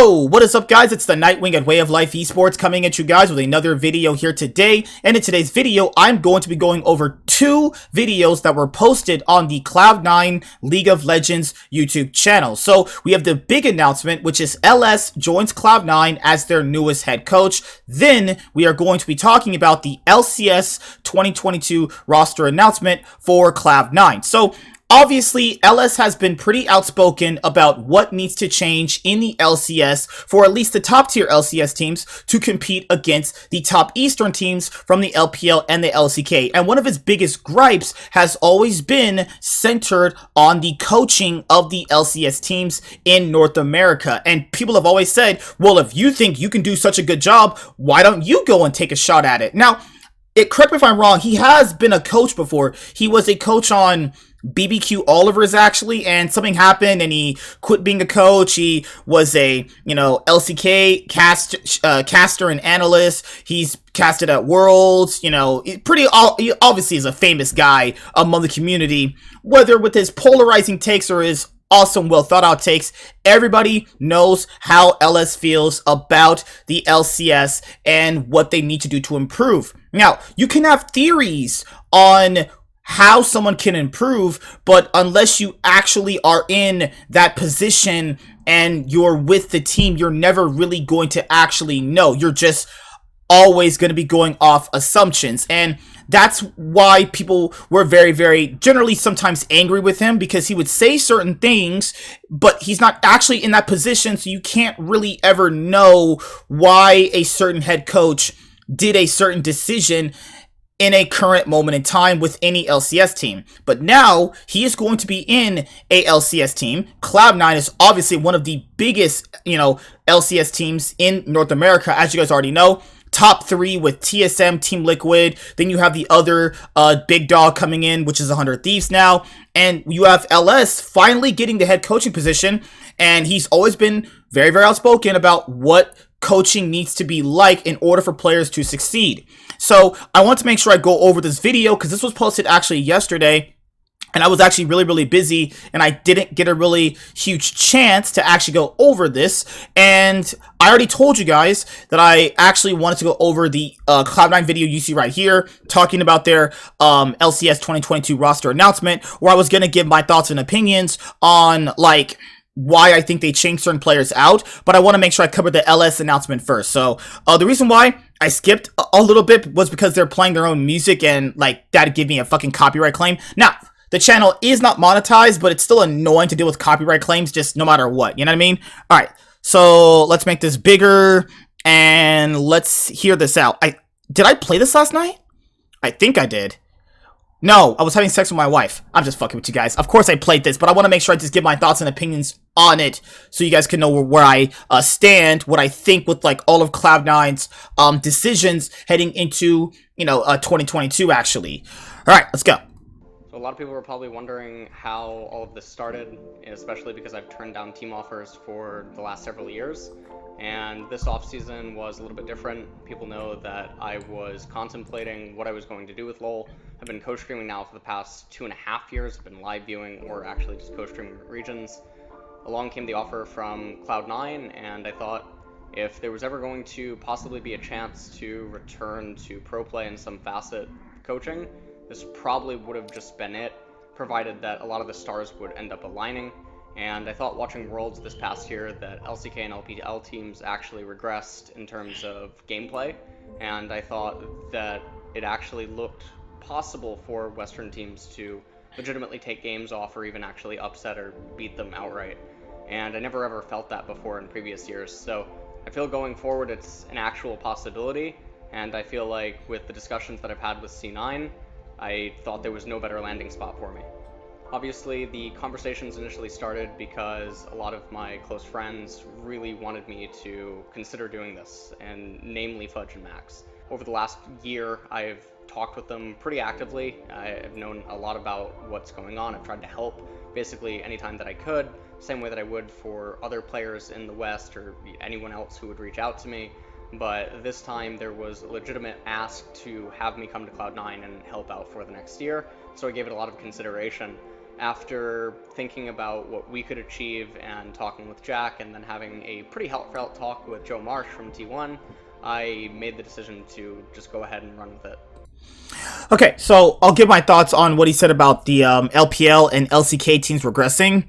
Yo, what is up guys? It's the Nightwing at Way of Life Esports coming at you guys with another video here today. And in today's video, I'm going to be going over two videos that were posted on the Cloud9 League of Legends YouTube channel. So we have the big announcement, which is LS joins Cloud9 as their newest head coach. Then we are going to be talking about the LCS 2022 roster announcement for Cloud9. So obviously, LS has been pretty outspoken about what needs to change in the LCS for at least the top tier LCS teams to compete against the top Eastern teams from the LPL and the LCK. And one of his biggest gripes has always been centered on the coaching of the LCS teams in North America. And people have always said, well, if you think you can do such a good job, why don't you go and take a shot at it? Now, correct me if I'm wrong, he has been a coach before. He was a coach on BBQ Oliver's actually, and something happened and he quit being a coach. He was a, LCK caster and analyst. He's casted at Worlds, he obviously is a famous guy among the community, whether with his polarizing takes or his awesome, well thought out takes. Everybody knows how LS feels about the LCS and what they need to do to improve. Now, you can have theories on how someone can improve, but unless you actually are in that position and you're with the team, you're never really going to actually know. You're just always going to be going off assumptions. And that's why people were very, very generally sometimes angry with him, because he would say certain things, but he's not actually in that position. So you can't really ever know why a certain head coach did a certain decision in a current moment in time with any LCS team. But now he is going to be in a LCS team. Cloud9 is obviously one of the biggest, LCS teams in North America, as you guys already know. Top three with TSM, Team Liquid. Then you have the other big dog coming in, which is 100 Thieves now. And you have LS finally getting the head coaching position. And he's always been very, very outspoken about what coaching needs to be like in order for players to succeed. So I want to make sure I go over this video because this was posted actually yesterday. And I was actually really, really busy and I didn't get a really huge chance to actually go over this. And I already told you guys that I actually wanted to go over the Cloud9 video you see right here, talking about their LCS 2022 roster announcement, where I was going to give my thoughts and opinions on, why I think they changed certain players out, but I want to make sure I cover the LS announcement first. So the reason why I skipped a little bit was because they're playing their own music and that'd give me a fucking copyright claim. Now, the channel is not monetized, but it's still annoying to deal with copyright claims just no matter what, you know what I mean? All right, so let's make this bigger and let's hear this out. Did I play this last night? I think I did. No, I was having sex with my wife. I'm just fucking with you guys. Of course I played this, but I want to make sure I just give my thoughts and opinions on it so you guys can know where I stand, what I think with all of Cloud9's decisions heading into, 2022 actually. All right, let's go. So a lot of people were probably wondering how all of this started, especially because I've turned down team offers for the last several years. And this offseason was a little bit different. People know that I was contemplating what I was going to do with LoL. I've been co-streaming now for the past 2.5 years. I've been live viewing or actually just co-streaming regions. Along came the offer from Cloud9, and I thought if there was ever going to possibly be a chance to return to pro play in some facet coaching, this probably would have just been it, provided that a lot of the stars would end up aligning. And I thought watching Worlds this past year that LCK and LPL teams actually regressed in terms of gameplay, and I thought that it actually looked possible for Western teams to legitimately take games off or even actually upset or beat them outright. And I never ever felt that before in previous years, so I feel going forward it's an actual possibility, and I feel like with the discussions that I've had with C9, I thought there was no better landing spot for me. Obviously, the conversations initially started because a lot of my close friends really wanted me to consider doing this, and namely Fudge and Max. Over the last year, I've talked with them pretty actively. I've known a lot about what's going on. I've tried to help basically anytime that I could, same way that I would for other players in the West or anyone else who would reach out to me. But this time there was a legitimate ask to have me come to Cloud9 and help out for the next year, so I gave it a lot of consideration. after thinking about what we could achieve and talking with Jack and then having a pretty heartfelt talk with Joe Marsh from T1, I made the decision to just go ahead and run with it. Okay, so I'll give my thoughts on what he said about the LPL and LCK teams regressing.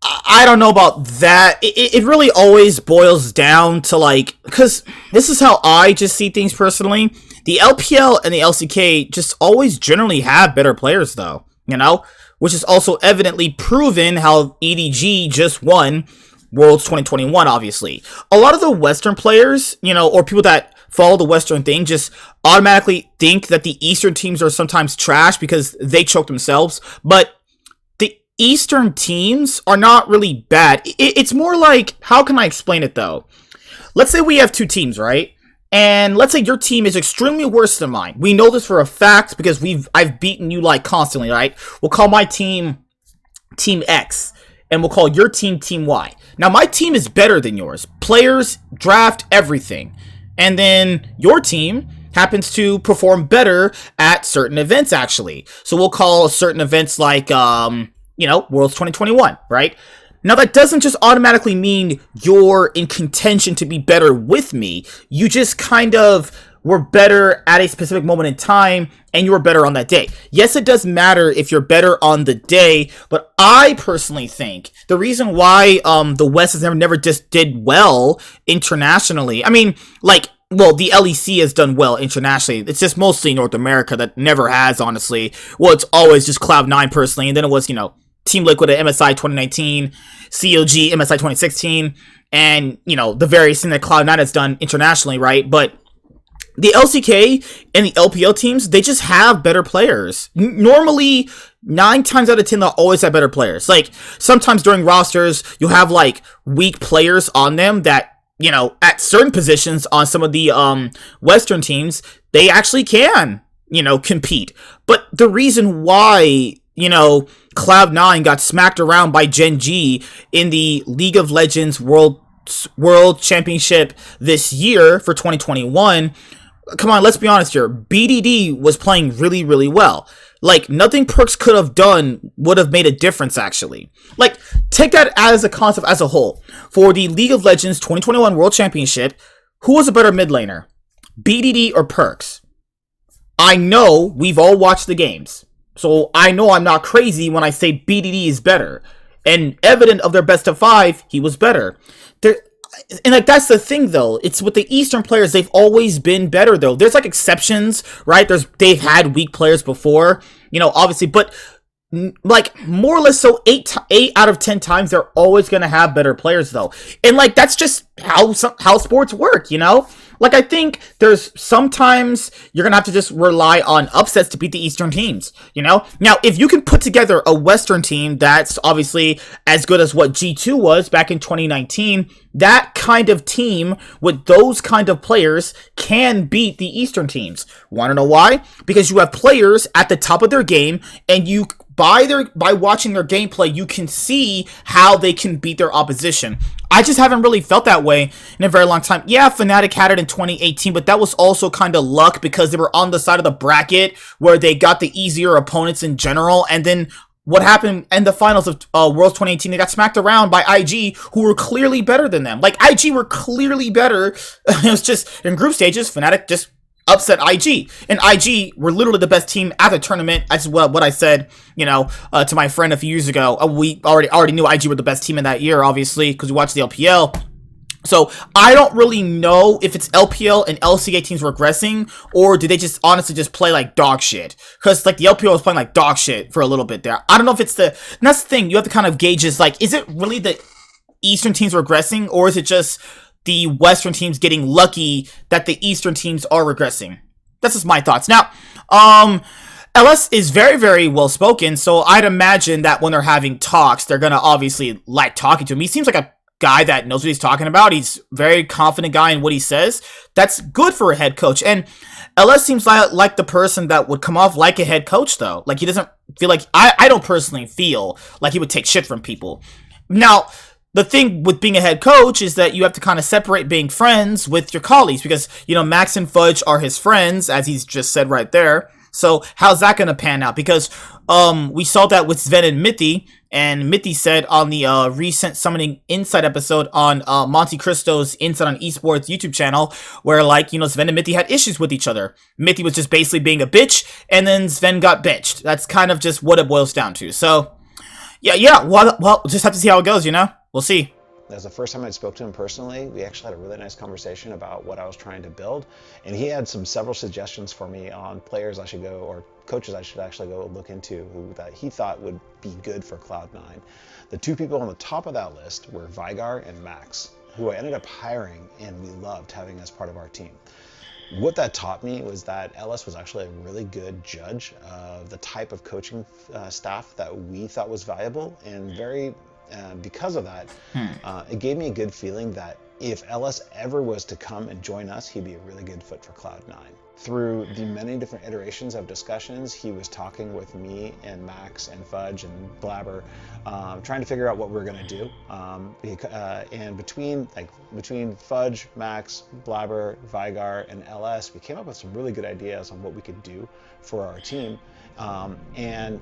I don't know about that. It really always boils down to, like, because this is how I just see things personally. The LPL and the LCK just always generally have better players, though, you know? Which is also evidently proven how EDG just won Worlds 2021, obviously. A lot of the Western players, you know, or people that follow the Western thing just automatically think that the Eastern teams are sometimes trash because they choke themselves, but the Eastern teams are not really bad. It's more like, how can I explain it, though? Let's say we have two teams, right? And let's say your team is extremely worse than mine. We know this for a fact because I've beaten you, like, constantly, right? We'll call my team Team X, and we'll call your team Team Y. Now, my team is better than yours. Players, draft, everything. And then your team happens to perform better at certain events, actually. So we'll call certain events like, you know, Worlds 2021, right? Now, that doesn't just automatically mean you're in contention to be better with me. You just kind of were better at a specific moment in time, and you were better on that day. Yes, it does matter if you're better on the day, but I personally think the reason why the West has never just did well internationally, I mean, like, well, the LEC has done well internationally. It's just mostly North America that never has, honestly. Well, it's always just Cloud9 personally, and then it was, you know, Team Liquid at MSI 2019, COG, MSI 2016, and, you know, the various things that Cloud9 has done internationally, right? But the LCK and the LPL teams, they just have better players. Normally, 9 times out of 10, they'll always have better players. Like, sometimes during rosters, you'll have, like, weak players on them that, you know, at certain positions on some of the Western teams, they actually can, you know, compete. But the reason why, you know, Cloud9 got smacked around by Gen G in the League of Legends World Championship this year for 2021, come on, let's be honest here. BDD was playing really, really well. Like, nothing Perks could have done would have made a difference, actually. Like, take that as a concept as a whole. For the League of Legends 2021 World Championship, who was a better mid laner? BDD or Perks? I know we've all watched the games. So I know I'm not crazy when I say BDD is better. And evident of their best of 5, he was better. And, like, that's the thing, though. It's with the Eastern players, they've always been better, though. There's, like, exceptions, right? They've had weak players before, you know, obviously. But, like, more or less so, 8 out of 10 times, they're always going to have better players, though. And, like, that's just how sports work, you know? Like, I think there's sometimes you're going to have to just rely on upsets to beat the Eastern teams, you know? Now, if you can put together a Western team that's obviously as good as what G2 was back in 2019, that kind of team with those kind of players can beat the Eastern teams. Want to know why? Because you have players at the top of their game, and you by watching their gameplay, you can see how they can beat their opposition. I just haven't really felt that way in a very long time. Yeah, Fnatic had it in 2018, but that was also kind of luck because they were on the side of the bracket where they got the easier opponents in general, and then what happened in the finals of Worlds 2018, they got smacked around by IG, who were clearly better than them. Like, IG were clearly better. It was just, in group stages, Fnatic just upset IG. And IG were literally the best team at the tournament. That's what I said, you know, to my friend a few years ago. We already knew IG were the best team in that year, obviously, because we watched the LPL. So I don't really know if it's LPL and LCK teams regressing, or did they just honestly just play like dog shit? Because, like, the LPL was playing like dog shit for a little bit there. I don't know if it's and that's the thing, you have to kind of gauge is, like, is it really the Eastern teams regressing, or is it just the Western teams getting lucky that the Eastern teams are regressing? That's just my thoughts. Now, LS is very, very well spoken, so I'd imagine that when they're having talks, they're gonna obviously like talking to him. He seems like a guy that knows what he's talking about. He's a very confident guy in what he says. That's good for a head coach. And LS seems like the person that would come off like a head coach, though. Like, he doesn't feel like, I don't personally feel like he would take shit from people. Now, the thing with being a head coach is that you have to kind of separate being friends with your colleagues, because, you know, Max and Fudge are his friends, as he's just said right there. So how's that going to pan out? Because we saw that with Sven and Mithy, and Mithy said on the recent Summoning Insight episode on Monte Cristo's Insight on Esports YouTube channel, where, like, you know, Sven and Mithy had issues with each other. Mithy was just basically being a bitch, and then Sven got bitched. That's kind of just what it boils down to. So, yeah, well, just have to see how it goes, you know? We'll see. That was the first time I spoke to him personally. We actually had a really nice conversation about what I was trying to build, and he had several suggestions for me on players I should go, or coaches I should actually go look into, who that he thought would be good for Cloud9. The two people on the top of that list were Vigar and Max, who I ended up hiring and we loved having as part of our team. What that taught me was that LS was actually a really good judge of the type of coaching staff that we thought was valuable, and because of that, it gave me a good feeling that if LS ever was to come and join us, he'd be a really good fit for Cloud9. Through the many different iterations of discussions, he was talking with me and Max and Fudge and Blabber, trying to figure out what we were going to do. And between Fudge, Max, Blabber, Vigar, and LS, we came up with some really good ideas on what we could do for our team. And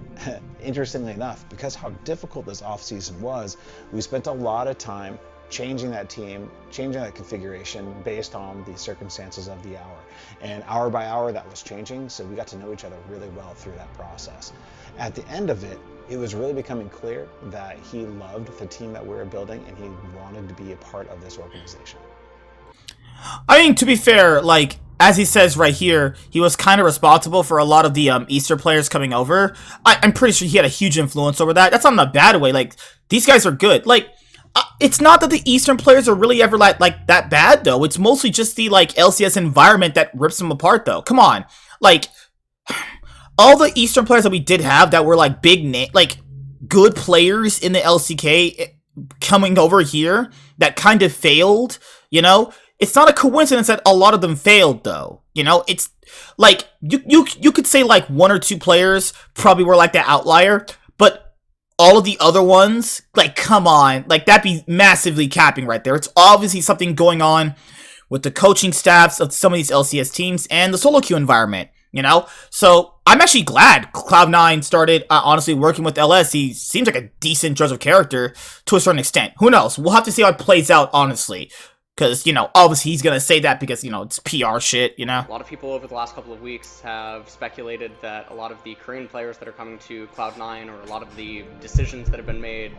interestingly enough, because how difficult this offseason was, we spent a lot of time changing that team, changing that configuration based on the circumstances of the hour. And hour by hour that was changing, so we got to know each other really well through that process. At the end of it, it was really becoming clear that he loved the team that we were building and he wanted to be a part of this organization. I mean, to be fair, like, as he says right here, he was kind of responsible for a lot of the Easter players coming over. I'm pretty sure he had a huge influence over that. That's not in a bad way. Like, these guys are good. Like, it's not that the Eastern players are really ever like that bad, though. It's mostly just the, like, LCS environment that rips them apart, though. Come on. Like, all the Eastern players that we did have that were, like, like, good players in the LCK coming over here that kind of failed, you know? It's not a coincidence that a lot of them failed, though. You know, it's like you could say like one or two players probably were like the outlier, but all of the other ones, like, come on, like, that'd be massively capping right there. It's obviously something going on with the coaching staffs of some of these LCS teams and the solo queue environment, you know? So I'm actually glad Cloud9 started honestly working with LS. He seems like a decent judge of character to a certain extent. Who knows? We'll have to see how it plays out, honestly. Because, you know, obviously he's going to say that because, you know, it's PR shit, you know? A lot of people over the last couple of weeks have speculated that a lot of the Korean players that are coming to Cloud9, or a lot of the decisions that have been made,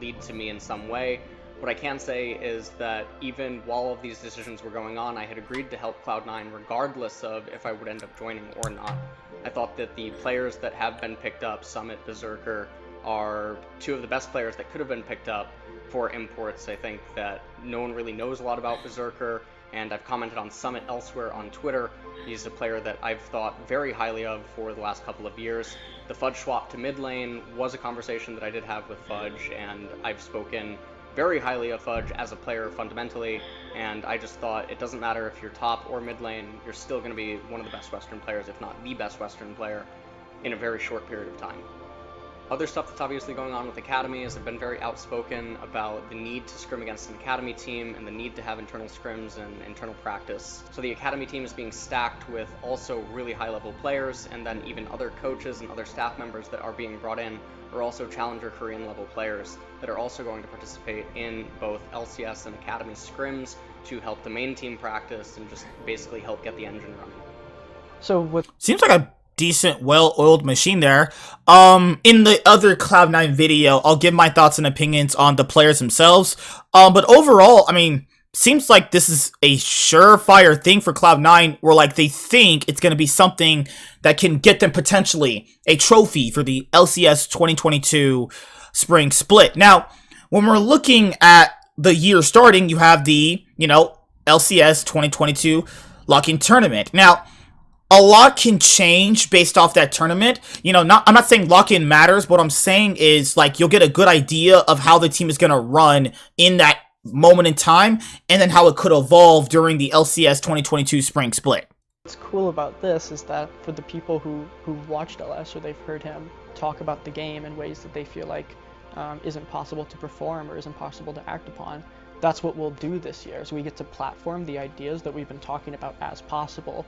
lead to me in some way. What I can say is that even while all of these decisions were going on, I had agreed to help Cloud9 regardless of if I would end up joining or not. I thought that the players that have been picked up, Summit, Berserker, are two of the best players that could have been picked up for imports. I think that no one really knows a lot about Berserker, and I've commented on Summit elsewhere on Twitter. He's a player that I've thought very highly of for the last couple of years. The Fudge swap to mid lane was a conversation that I did have with Fudge, and I've spoken very highly of Fudge as a player fundamentally, and I just thought it doesn't matter if you're top or mid lane, you're still going to be one of the best Western players, if not the best Western player, in a very short period of time. Other stuff that's obviously going on with Academy is I've been very outspoken about the need to scrim against an Academy team and the need to have internal scrims and internal practice. So the Academy team is being stacked with also really high-level players, and then even other coaches and other staff members that are being brought in are also Challenger Korean-level players that are also going to participate in both LCS and Academy scrims to help the main team practice and just basically help get the engine running. So what seems like a decent, well-oiled machine there. In the other Cloud9 video, I'll give my thoughts and opinions on the players themselves. But overall, I mean, seems like this is a surefire thing for Cloud9, where, like, they think it's going to be something that can get them potentially a trophy for the LCS 2022 spring split. Now, when we're looking at the year starting, you have the, you know, LCS 2022 lock-in tournament. Now, a lot can change based off that tournament. You know, I'm not saying lock-in matters, but what I'm saying is, like, you'll get a good idea of how the team is going to run in that moment in time, and then how it could evolve during the LCS 2022 spring split. What's cool about this is that for the people who watched LS, or they've heard him talk about the game in ways that they feel like isn't possible to perform or isn't possible to act upon, that's what we'll do this year. So we get to platform the ideas that we've been talking about as possible.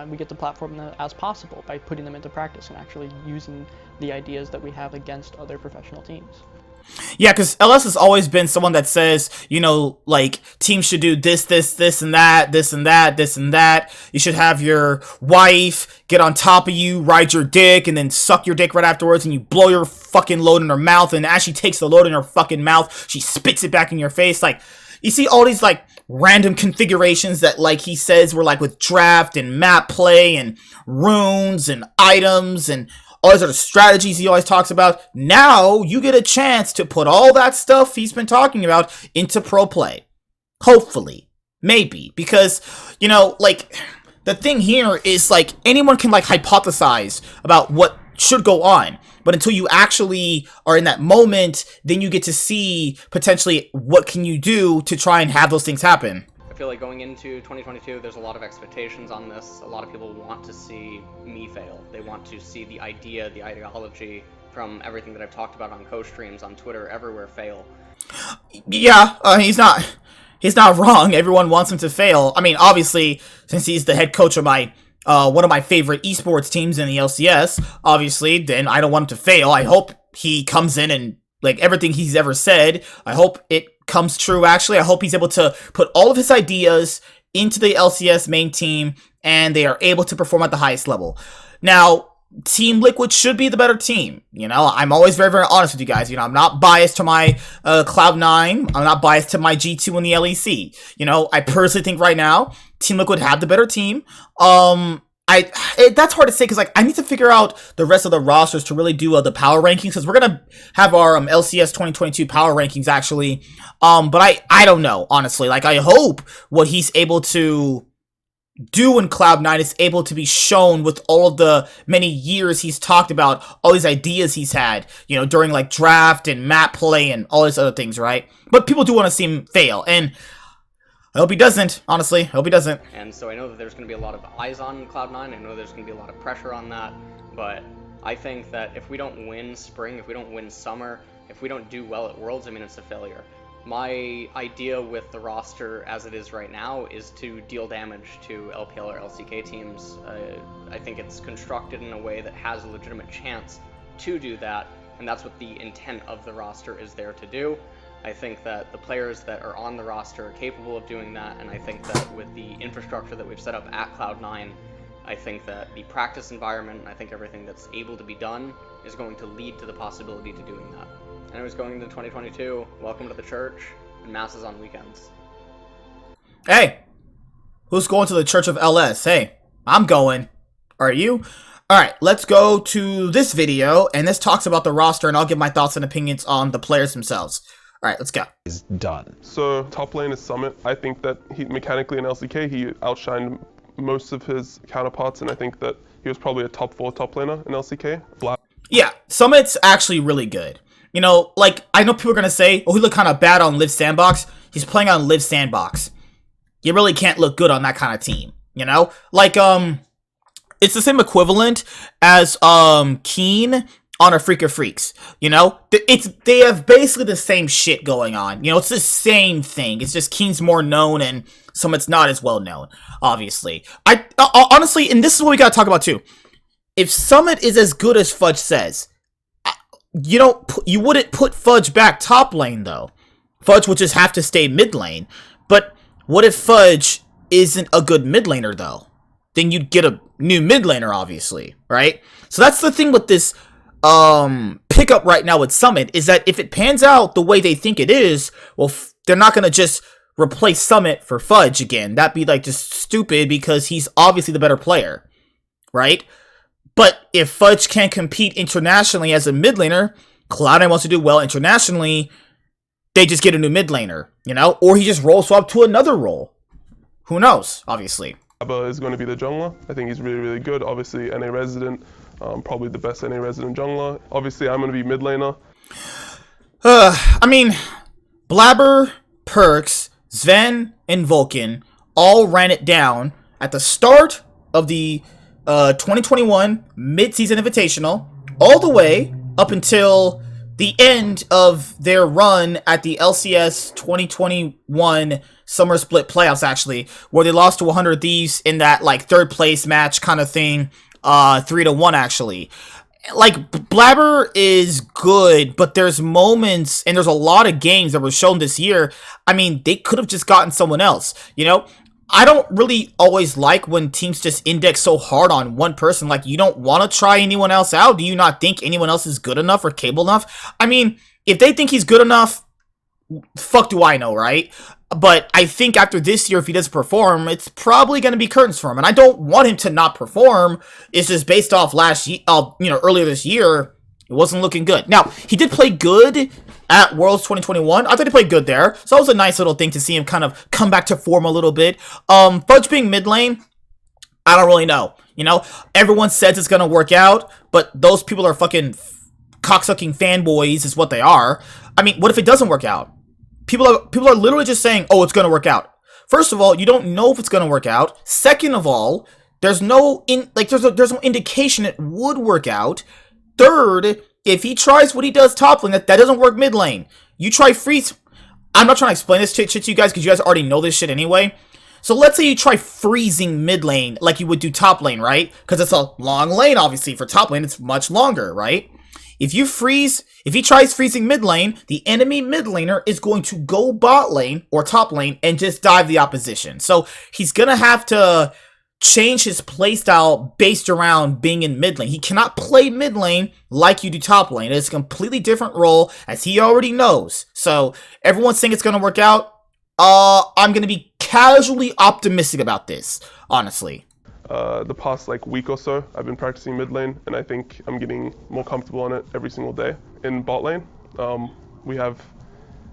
We get to platform them as possible by putting them into practice and actually using the ideas that we have against other professional teams. Yeah, because LS has always been someone that says, you know, like, teams should do this, and that, this and that, this and that. You should have your wife get on top of you, ride your dick, and then suck your dick right afterwards, and you blow your fucking load in her mouth, and as she takes the load in her fucking mouth, she spits it back in your face. Like, you see all these, like, random configurations that, like, he says were, like, with draft and map play and runes and items and all these other strategies he always talks about. Now you get a chance to put all that stuff he's been talking about into pro play. Hopefully. Maybe. Because, you know, like, the thing here is, like, anyone can, like, hypothesize about what should go on. But until you actually are in that moment, then you get to see, potentially, what can you do to try and have those things happen. I feel like going into 2022, there's a lot of expectations on this. A lot of people want to see me fail. They want to see the idea, the ideology from everything that I've talked about on coach streams, on Twitter, everywhere fail. Yeah, he's not wrong. Everyone wants him to fail. I mean, obviously, since he's the head coach of my one of my favorite esports teams in the LCS, obviously, then I don't want him to fail. I hope he comes in and, like, everything he's ever said, I hope it comes true. Actually, I hope he's able to put all of his ideas into the LCS main team and they are able to perform at the highest level. Now, Team Liquid should be the better team. You know, I'm always very, very honest with you guys. You know, I'm not biased to my Cloud9. I'm not biased to my G2 in the LEC. You know, I personally think right now Team Liquid have the better team. That's hard to say because, like, I need to figure out the rest of the rosters to really do the power rankings, because we're gonna have our LCS 2022 power rankings actually. But I don't know, honestly. Like, I hope what he's able to do in Cloud9 is able to be shown with all of the many years he's talked about, all these ideas he's had, you know, during, like, draft and map play and all these other things, right? But people do want to see him fail, and I hope he doesn't, honestly. I hope he doesn't. And so I know that there's going to be a lot of eyes on Cloud9. I know there's going to be a lot of pressure on that. But I think that if we don't win spring, if we don't win summer, if we don't do well at Worlds, I mean, it's a failure. My idea with the roster as it is right now is to deal damage to LPL or LCK teams. I think it's constructed in a way that has a legitimate chance to do that. And that's what the intent of the roster is there to do. I think that the players that are on the roster are capable of doing that, and I think that with the infrastructure that we've set up at Cloud9, I think that the practice environment, and I think everything that's able to be done is going to lead to the possibility to doing that. Anyways, going into 2022, welcome to the church, and masses on weekends. Hey, who's going to the Church of LS? Hey, I'm going. Are you? Alright, let's go to this video, and this talks about the roster, and I'll give my thoughts and opinions on the players themselves. Alright, let's go. Is done. So top lane is Summit. I think that he mechanically in LCK he outshined most of his counterparts, and I think that he was probably a top 4 top laner in LCK. Yeah, Summit's actually really good. You know, like, I know people are gonna say, oh, he looked kind of bad on Live Sandbox. He's playing on Live Sandbox. You really can't look good on that kind of team, you know? Like, it's the same equivalent as Keen on a Freak of Freaks, you know? They have basically the same shit going on. You know, it's the same thing. It's just Keen's more known and Summit's not as well known, obviously. Honestly, and this is what we gotta talk about too. If Summit is as good as Fudge says, you wouldn't put Fudge back top lane though. Fudge would just have to stay mid lane. But what if Fudge isn't a good mid laner though? Then you'd get a new mid laner, obviously, right? So that's the thing with this pickup right now with Summit, is that if it pans out the way they think it is, well, they're not gonna just replace Summit for Fudge again. That'd be, like, just stupid because he's obviously the better player, right? But if Fudge can't compete internationally as a mid laner, Cloud9 wants to do well internationally, they just get a new mid laner, you know? Or he just role swap to another role. Who knows, obviously. Abba is going to be the jungler. I think he's really, really good. Obviously, NA resident, probably the best NA resident jungler. Obviously, I'm going to be mid laner. I mean, Blabber, Perks, Sven, and Vulcan all ran it down at the start of the 2021 mid-season invitational, all the way up until the end of their run at the LCS 2021 Summer Split Playoffs, actually, where they lost to 100 Thieves in that, like, third place match kind of thing, 3-1, actually. Like, Blabber is good, but there's moments, and there's a lot of games that were shown this year. I mean, they could have just gotten someone else, you know? I don't really always like when teams just index so hard on one person. Like, you don't want to try anyone else out? Do you not think anyone else is good enough or capable enough? I mean, if they think he's good enough, fuck do I know, right? But I think after this year, if he doesn't perform, it's probably going to be curtains for him. And I don't want him to not perform. It's just based off last year, earlier this year, it wasn't looking good. Now, he did play good at Worlds 2021. I thought he played good there. So it was a nice little thing to see him kind of come back to form a little bit. Fudge being mid lane, I don't really know. You know, everyone says it's going to work out, but those people are fucking cocksucking fanboys is what they are. I mean, what if it doesn't work out? People are literally just saying, oh, it's going to work out. First of all, you don't know if it's going to work out. Second of all, there's no indication it would work out. Third, if he tries what he does top lane, that doesn't work mid lane. You try freeze. I'm not trying to explain this shit to you guys because you guys already know this shit anyway. So let's say you try freezing mid lane like you would do top lane, right? Because it's a long lane, obviously. For top lane, it's much longer, right? If he tries freezing mid lane, the enemy mid laner is going to go bot lane or top lane and just dive the opposition. So he's going to have to change his playstyle based around being in mid lane. He cannot play mid lane like you do top lane. It's a completely different role, as he already knows. So everyone's saying it's going to work out. I'm going to be casually optimistic about this, honestly. The past week or so, I've been practicing mid lane, and I think I'm getting more comfortable on it every single day. In bot lane, we have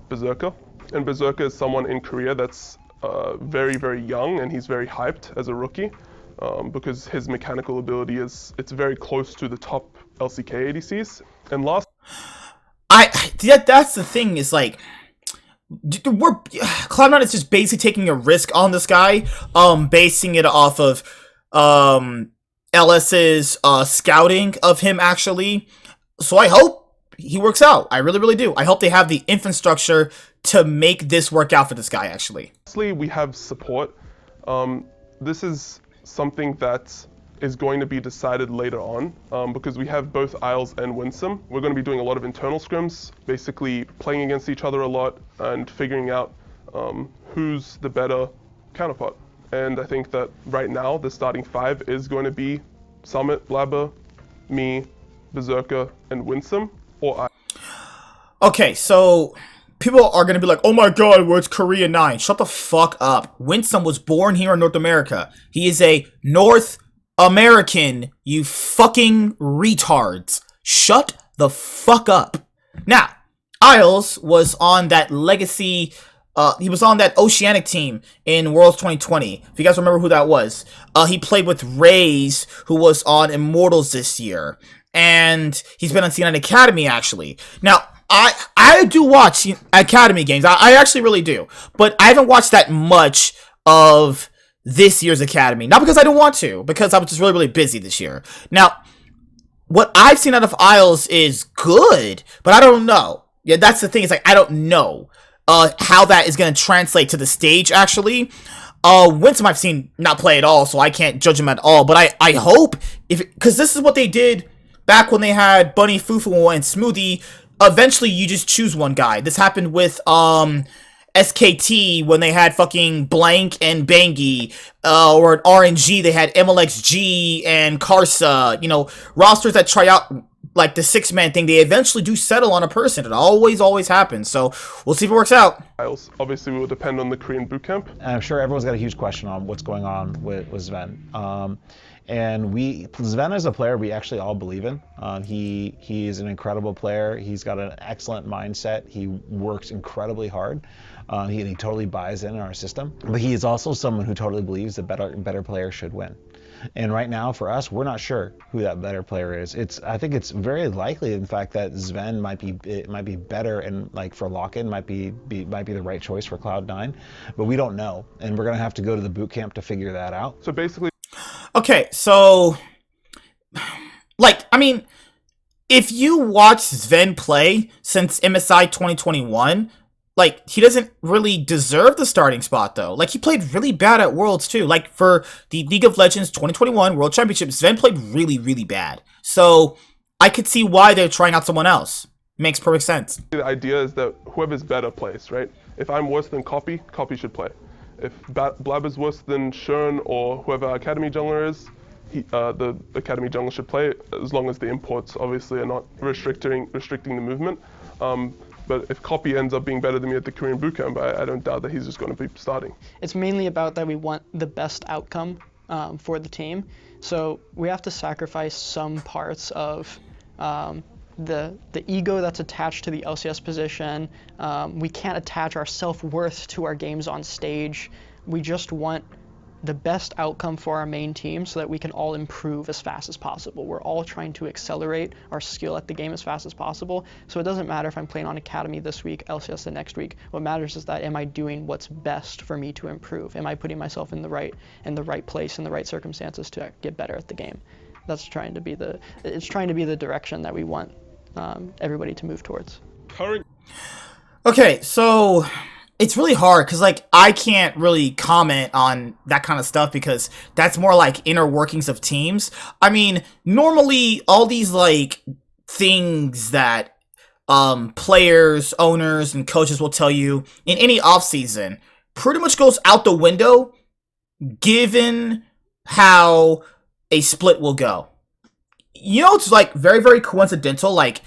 Berserker, and Berserker is someone in Korea that's very, very young, and he's very hyped as a rookie because his mechanical ability it's very close to the top LCK ADCs. And that's the thing, is like, Cloud9 is just basically taking a risk on this guy, basing it off of LS's scouting of him, actually. So I hope he works out. I really, really do. I hope they have the infrastructure to make this work out for this guy, actually. Lastly, we have support. This is something that is going to be decided later on because we have both Isles and Winsome. We're going to be doing a lot of internal scrims, basically playing against each other a lot and figuring out who's the better counterpart. And I think that right now the starting five is going to be Summit, Blabber, me, Berserker, and Winsome, or I. Okay, so people are going to be like, oh my god, where's Korea 9? Shut the fuck up. Winsome was born here in North America. He is a North American, you fucking retards. Shut the fuck up. Now, Isles was on that legacy, he was on that Oceanic team in Worlds 2020. If you guys remember who that was. He played with Raze, who was on Immortals this year. And he's been on C9 Academy, actually. Now, I do watch Academy games. I actually really do. But I haven't watched that much of this year's Academy. Not because I don't want to, because I was just really, really busy this year. Now, what I've seen out of Isles is good, but I don't know. Yeah, that's the thing. It's like, I don't know how that is going to translate to the stage, actually. Winsome I've seen not play at all, so I can't judge him at all. But I hope, because this is what they did back when they had Bunny, Fufu, and Smoothie. Eventually, you just choose one guy. This happened with SKT when they had fucking Blank and Bangi, or at RNG they had MLXG and Karsa. You know, rosters that try out like the 6-man thing, they eventually do settle on a person. It always happens. So we'll see if it works out. Obviously, we will depend on the Korean bootcamp. And I'm sure everyone's got a huge question on what's going on with Sven. And Sven as a player, we actually all believe in. He is an incredible player. He's got an excellent mindset. He works incredibly hard. He totally buys in our system. But he is also someone who totally believes that better players should win. And right now, for us, we're not sure who that better player is. I think it's very likely, in fact, that Sven might be better, and like for lock-in might be the right choice for Cloud9, but we don't know, and we're gonna have to go to the boot camp to figure that out. So basically, okay, so like, I mean, if you watch Sven play since MSI 2021, like, he doesn't really deserve the starting spot, though. Like, he played really bad at Worlds, too. Like, for the League of Legends 2021 World Championship, Sven played really, really bad. So, I could see why they're trying out someone else. Makes perfect sense. The idea is that whoever's better plays, right? If I'm worse than Copy, Copy should play. If Blabber's worse than Shern or whoever Academy Jungler is, the Academy Jungler should play, as long as the imports obviously are not restricting the movement. But if Copy ends up being better than me at the Korean bootcamp, I don't doubt that he's just going to be starting. It's mainly about that we want the best outcome for the team. So we have to sacrifice some parts of the ego that's attached to the LCS position. We can't attach our self-worth to our games on stage. We just want the best outcome for our main team so that we can all improve as fast as possible. We're all trying to accelerate our skill at the game as fast as possible. So it doesn't matter if I'm playing on Academy this week, LCS the next week. What matters is that, am I doing what's best for me to improve? Am I putting myself in the right place, in the right circumstances to get better at the game? That's trying to be the direction that we want everybody to move towards. Okay, so it's really hard because, like, I can't really comment on that kind of stuff because that's more like inner workings of teams. I mean, normally all these, like, things that players, owners, and coaches will tell you in any offseason pretty much goes out the window given how a split will go. You know, it's, like, very, very coincidental, like,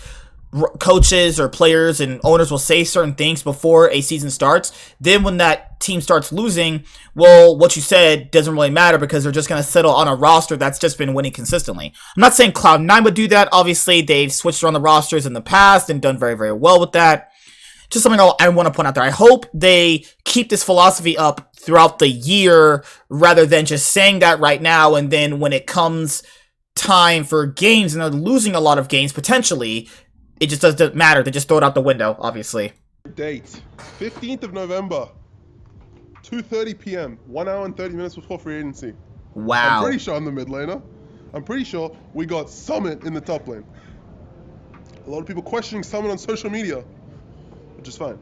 coaches or players and owners will say certain things before a season starts. Then when that team starts losing, well, what you said doesn't really matter because they're just going to settle on a roster that's just been winning consistently. I'm not saying Cloud9 would do that. Obviously, they've switched around the rosters in the past and done very, very well with that. Just something I want to point out there. I hope they keep this philosophy up throughout the year rather than just saying that right now and then when it comes time for games and they're losing a lot of games potentially, it just doesn't matter. They just throw it out the window, obviously. Date, 15th of November, 2:30 p.m., 1 hour and 30 minutes before free agency. Wow. I'm pretty sure I'm the mid laner. I'm pretty sure we got Summit in the top lane. A lot of people questioning Summit on social media, which is fine.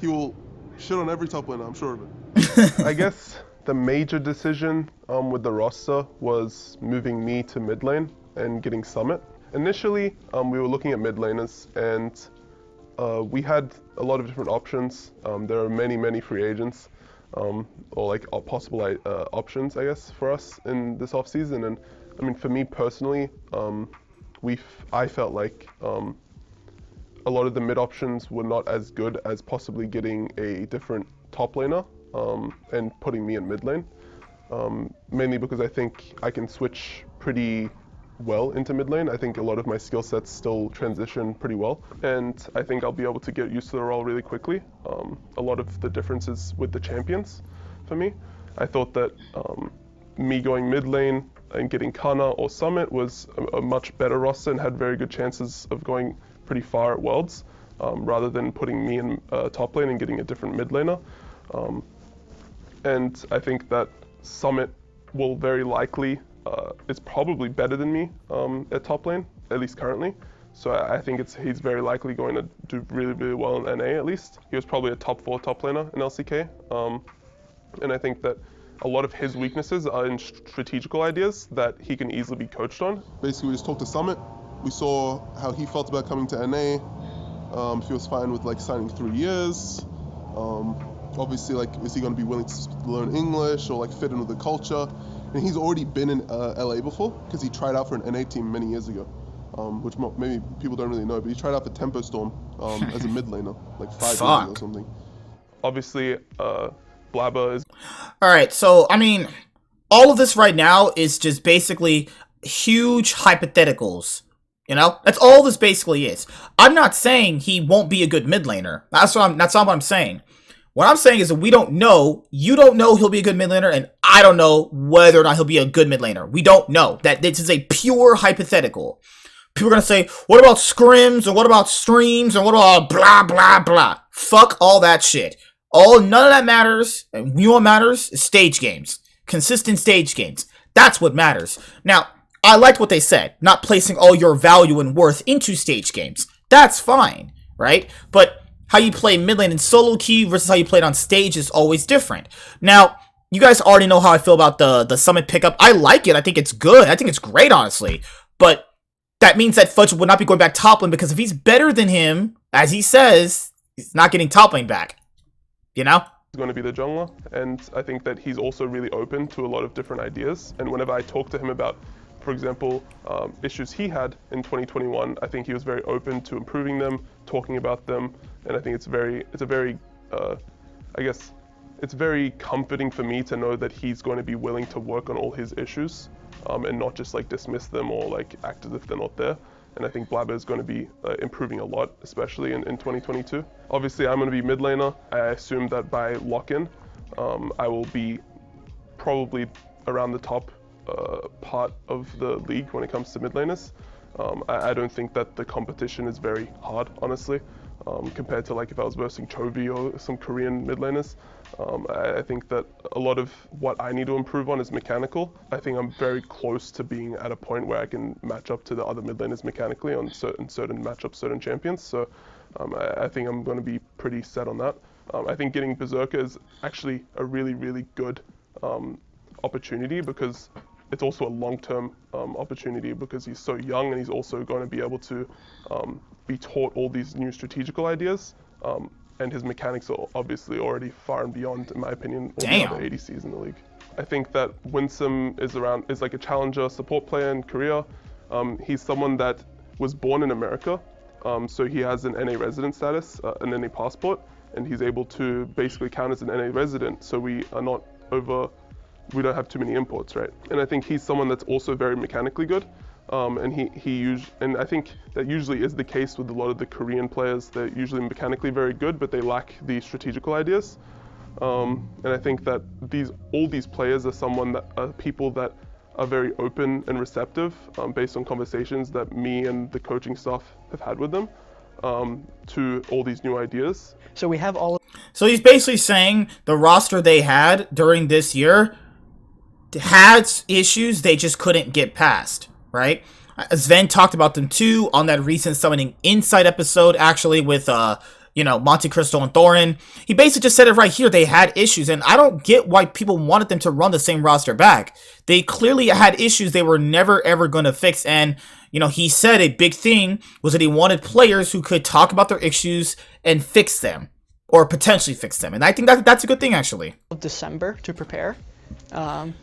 He will shit on every top laner, I'm sure of it. I guess the major decision with the roster was moving me to mid lane and getting Summit. Initially, we were looking at mid laners, and we had a lot of different options. There are many free agents, or like possible options, I guess, for us in this off season. And I mean, for me personally, I felt like a lot of the mid options were not as good as possibly getting a different top laner and putting me in mid lane. Mainly because I think I can switch pretty well into mid lane. I think a lot of my skill sets still transition pretty well, and I think I'll be able to get used to the role really quickly. A lot of the differences with the champions for me, I thought that me going mid lane and getting Kana or Summit was a much better roster and had very good chances of going pretty far at Worlds, rather than putting me in top lane and getting a different mid laner. And I think that Summit will very likely is probably better than me at top lane, at least currently. So I think he's very likely going to do really well in NA at least. He was probably a top 4 top laner in LCK. And I think that a lot of his weaknesses are in strategical ideas that he can easily be coached on. Basically, we just talked to Summit. We saw how he felt about coming to NA. He was fine with like signing 3 years. Obviously, like, is he going to be willing to learn English or like fit in with the culture? And he's already been in LA before because he tried out for an NA team many years ago, which maybe people don't really know, but he tried out for Tempo Storm as a mid laner like 5 years ago or something. Obviously, Blabber is... Alright, so, I mean, all of this right now is just basically huge hypotheticals. You know? That's all this basically is. I'm not saying he won't be a good mid laner. That's not what I'm saying. What I'm saying is that we don't know, you don't know he'll be a good mid laner, and I don't know whether or not he'll be a good mid laner. We don't know. That this is a pure hypothetical. People are going to say, what about scrims, or what about streams, or what about blah, blah, blah. Fuck all that shit. None of that matters, and you know what matters? Is stage games. Consistent stage games. That's what matters. Now, I liked what they said, not placing all your value and worth into stage games. That's fine, right? But how you play mid lane in solo queue versus how you play it on stage is always different. Now, you guys already know how I feel about the Summit pickup. I like it. I think it's good. I think it's great, honestly. But that means that Fudge would not be going back top lane, because if he's better than him, as he says, he's not getting top lane back. You know? He's going to be the jungler, and I think that he's also really open to a lot of different ideas. And whenever I talk to him about, for example, issues he had in 2021, I think he was very open to improving them, talking about them, and I think it's very comforting for me to know that he's going to be willing to work on all his issues, and not just like dismiss them or like act as if they're not there. And I think Blabber is going to be improving a lot, especially in 2022. Obviously, I'm going to be mid laner. I assume that by lock-in, I will be probably around the top part of the league when it comes to mid laners. I don't think that the competition is very hard, honestly, compared to like if I was versing Chovy or some Korean mid laners. I think that a lot of what I need to improve on is mechanical. I think I'm very close to being at a point where I can match up to the other mid laners mechanically on certain matchups, certain champions. So I think I'm going to be pretty set on that. I think getting Berserker is actually a really, really good opportunity, because it's also a long-term opportunity, because he's so young and he's also going to be able to be taught all these new strategical ideas. And his mechanics are obviously already far and beyond, in my opinion, all the other ADCs in the league. I think that Winsome is like a challenger support player in Korea. He's someone that was born in America, so he has an NA resident status, an NA passport, and he's able to basically count as an NA resident. So we don't have too many imports, right? And I think he's someone that's also very mechanically good. And I think that usually is the case with a lot of the Korean players. They're usually mechanically very good, but they lack the strategical ideas. And I think that all these players are people that are very open and receptive, based on conversations that me and the coaching staff have had with them, to all these new ideas. So we have all. So he's basically saying the roster they had during this year had issues they just couldn't get past. Right? Sven talked about them too on that recent Summoning Insight episode, actually, with Monte Cristo and Thorin. He basically just said it right here. They had issues, and I don't get why people wanted them to run the same roster back. They clearly had issues they were never ever going to fix, and he said a big thing was that he wanted players who could talk about their issues and fix them, or potentially fix them, and I think that's a good thing, actually. December to prepare.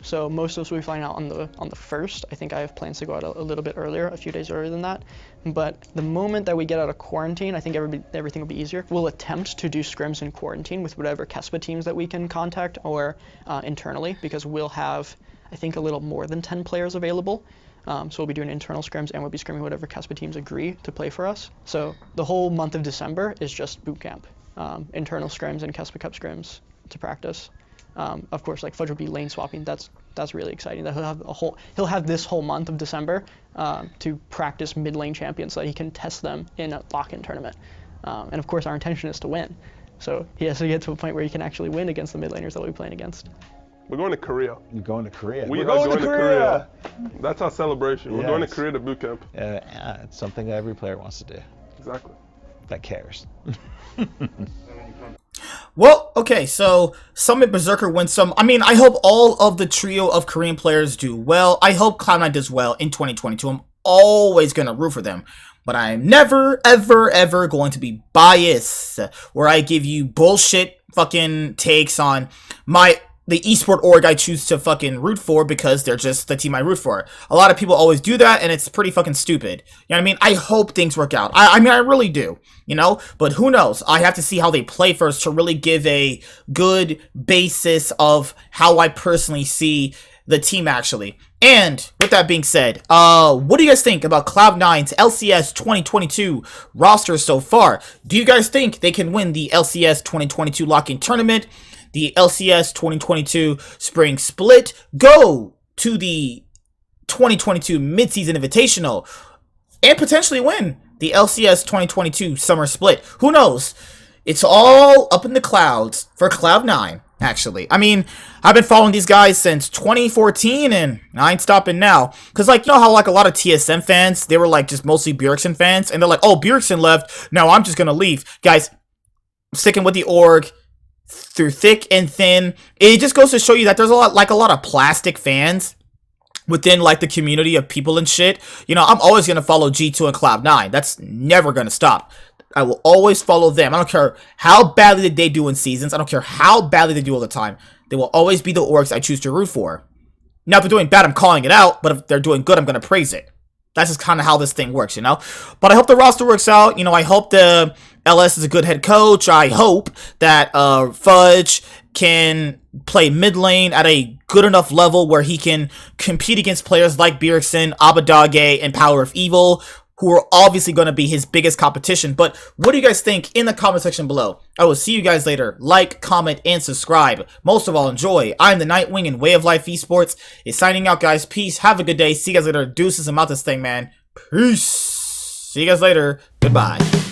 So most of us will be flying out on the 1st. I think I have plans to go out a little bit earlier, a few days earlier than that. But the moment that we get out of quarantine, I think everything will be easier. We'll attempt to do scrims in quarantine with whatever Kespa teams that we can contact, or internally, because we'll have, I think, a little more than 10 players available. So we'll be doing internal scrims, and we'll be scrimming whatever Kespa teams agree to play for us. So the whole month of December is just boot camp, internal scrims and Kespa Cup scrims to practice. Of course, like Fudge will be lane swapping. That's really exciting. That he'll have this whole month of December to practice mid lane champions so that he can test them in a lock-in tournament. And of course, our intention is to win. So he has to get to a point where he can actually win against the mid laners that we'll be playing against. We're going to Korea. You're going to Korea. We're going to Korea. That's our celebration. We're going to Korea to boot camp. Yeah, it's something that every player wants to do. Exactly. That cares. Well, okay, so Summit, Berserker, Winsome. I mean, I hope all of the trio of Korean players do well. I hope Cloud9 does well in 2022. I'm always going to root for them. But I'm never, ever, ever going to be biased, where I give you bullshit fucking takes on the esport org I choose to fucking root for, because they're just the team I root for. A lot of people always do that, and it's pretty fucking stupid. You know what I mean? I hope things work out. I mean, I really do, But who knows? I have to see how they play first to really give a good basis of how I personally see the team, actually. And with that being said, what do you guys think about Cloud9's LCS 2022 roster so far? Do you guys think they can win the LCS 2022 lock-in tournament, the LCS 2022 Spring Split, go to the 2022 Midseason Invitational, and potentially win the LCS 2022 Summer Split? Who knows? It's all up in the clouds for Cloud9. actually. I mean, I've been following these guys since 2014, and I ain't stopping now. Because, like, you know how, like, a lot of TSM fans, they were, like, just mostly Bjergsen fans, and they're like, oh, Bjergsen left, now I'm just gonna leave. Guys, I'm sticking with the org through thick and thin. It just goes to show you that there's a lot of plastic fans within, like, the community of people and shit. You know, I'm always gonna follow G2 and Cloud9. That's never gonna stop. I will always follow them. I don't care how badly they do in seasons. I don't care how badly they do all the time. They will always be the orgs I choose to root for. Now, if they're doing bad, I'm calling it out. But if they're doing good, I'm going to praise it. That's just kind of how this thing works, you know? But I hope the roster works out. You know, I hope the LS is a good head coach. I hope that Fudge can play mid lane at a good enough level where he can compete against players like Bjergsen, Abadage, and Power of Evil, who are obviously going to be his biggest competition. But what do you guys think in the comment section below? I will see you guys later. Like, comment, and subscribe. Most of all, enjoy. I'm the Nightwing, and Way of Life Esports is signing out, guys. Peace. Have a good day. See you guys later. Deuces. I'm out this thing, man. Peace. See you guys later. Goodbye.